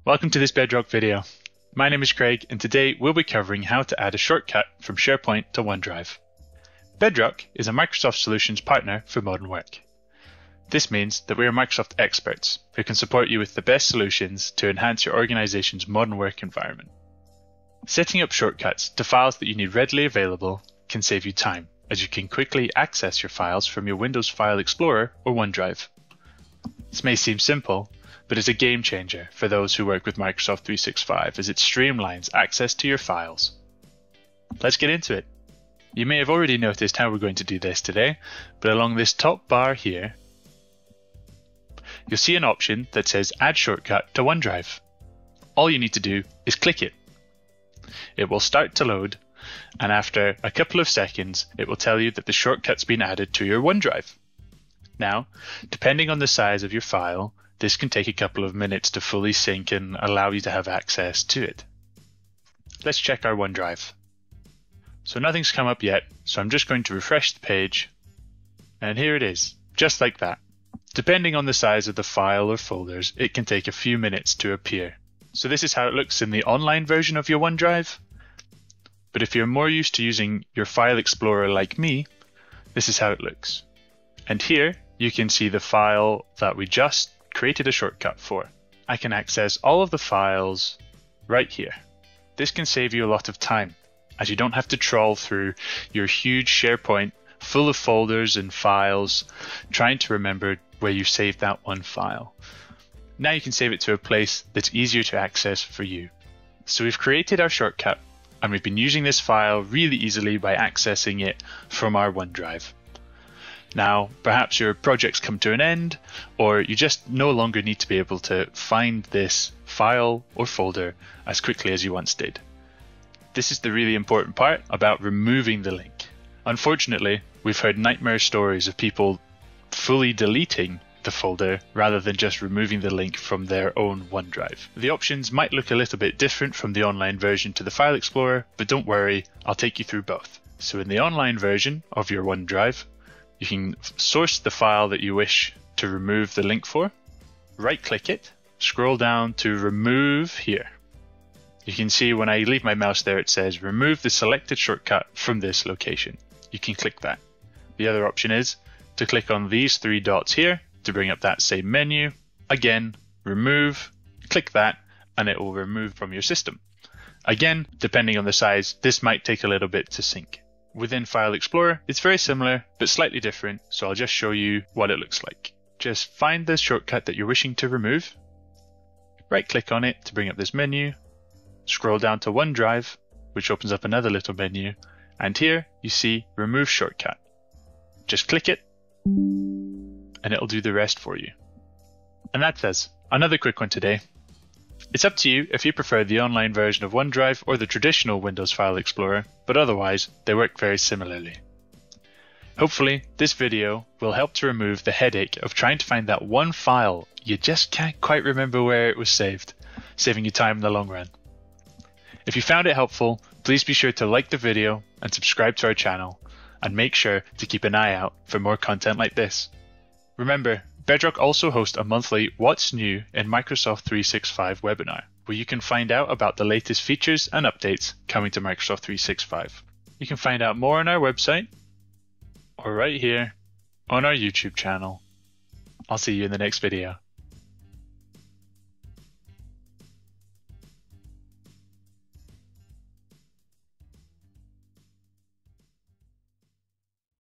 Welcome to this Bedroq video. My name is Craig and today we'll be covering how to add a shortcut from SharePoint to OneDrive. Bedroq is a Microsoft Solutions partner for modern work. This means that we are Microsoft experts who can support you with the best solutions to enhance your organization's modern work environment. Setting up shortcuts to files that you need readily available can save you time, as you can quickly access your files from your Windows File Explorer or OneDrive. This may seem simple, but it's a game changer for those who work with Microsoft 365 as it streamlines access to your files. Let's get into it. You may have already noticed how we're going to do this today, but along this top bar here, you'll see an option that says Add Shortcut to OneDrive. All you need to do is click it. It will start to load, and after a couple of seconds, it will tell you that the shortcut's been added to your OneDrive. Now, depending on the size of your file, this can take a couple of minutes to fully sync and allow you to have access to it. Let's check our OneDrive. So nothing's come up yet, so I'm just going to refresh the page, and here it is, just like that. Depending on the size of the file or folders, it can take a few minutes to appear. So this is how it looks in the online version of your OneDrive. But if you're more used to using your File Explorer like me, this is how it looks. And here you can see the file that we just created a shortcut for. I can access all of the files right here. This can save you a lot of time, as you don't have to trawl through your huge SharePoint full of folders and files, trying to remember where you saved that one file. Now you can save it to a place that's easier to access for you. So we've created our shortcut, and we've been using this file really easily by accessing it from our OneDrive. Now, perhaps your project's come to an end, or you just no longer need to be able to find this file or folder as quickly as you once did. This is the really important part about removing the link. Unfortunately, we've heard nightmare stories of people fully deleting the folder rather than just removing the link from their own OneDrive. The options might look a little bit different from the online version to the File Explorer, but don't worry, I'll take you through both. So in the online version of your OneDrive, you can source the file that you wish to remove the link for, right-click it, scroll down to Remove here. You can see when I leave my mouse there it says Remove the selected shortcut from this location. You can click that. The other option is to click on these three dots here to bring up that same menu. Again, Remove, click that, and it will remove from your system. Again, depending on the size, this might take a little bit to sync. Within File Explorer, it's very similar, but slightly different, so I'll just show you what it looks like. Just find the shortcut that you're wishing to remove, right-click on it to bring up this menu, scroll down to OneDrive, which opens up another little menu, and here you see Remove Shortcut. Just click it, and it'll do the rest for you. And that's us. Another quick one today. It's up to you if you prefer the online version of OneDrive or the traditional Windows File Explorer, but otherwise they work very similarly. Hopefully this video will help to remove the headache of trying to find that one file you just can't quite remember where it was saved, saving you time in the long run. If you found it helpful, please be sure to like the video and subscribe to our channel, and make sure to keep an eye out for more content like this. Remember, Bedroq also hosts a monthly What's New in Microsoft 365 webinar, where you can find out about the latest features and updates coming to Microsoft 365. You can find out more on our website, or right here on our YouTube channel. I'll see you in the next video.